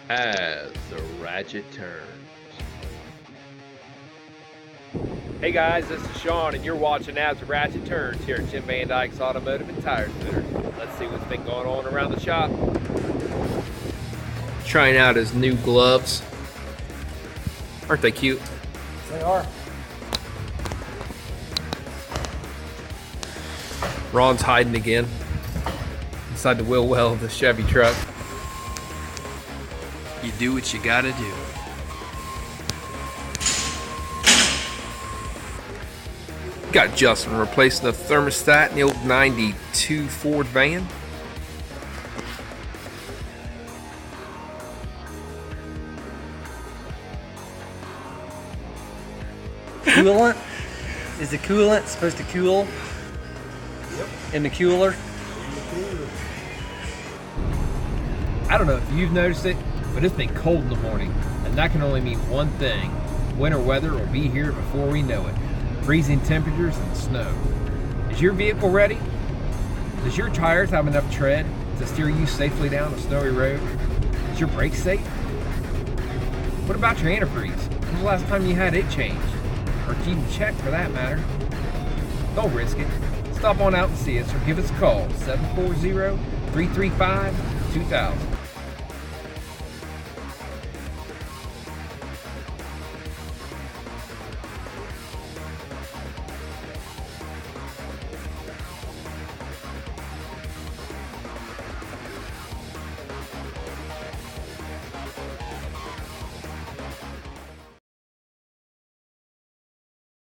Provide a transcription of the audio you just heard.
as the Ratchet Turns. Hey guys, this is Sean, and you're watching As the Ratchet Turns here at Jim Van Dyke's Automotive and Tire Center. Let's see what's been going on around the shop. Trying out his new gloves. Aren't they cute? They are. Ron's hiding again inside the wheel well of the Chevy truck. You do what you gotta do. Got Justin replacing the thermostat in the old 92 Ford van. Coolant? Is the coolant supposed to cool? Yep. In the cooler? I don't know if you've noticed it, but it's been cold in the morning, and that can only mean one thing. Winter weather will be here before we know it. Freezing temperatures and snow. Is your vehicle ready? Does your tires have enough tread to steer you safely down a snowy road? Is your brake safe? What about your antifreeze? When's the last time you had it changed? Or even checked for that matter? Don't risk it. Stop on out and see us or give us a call, 740-335-2000.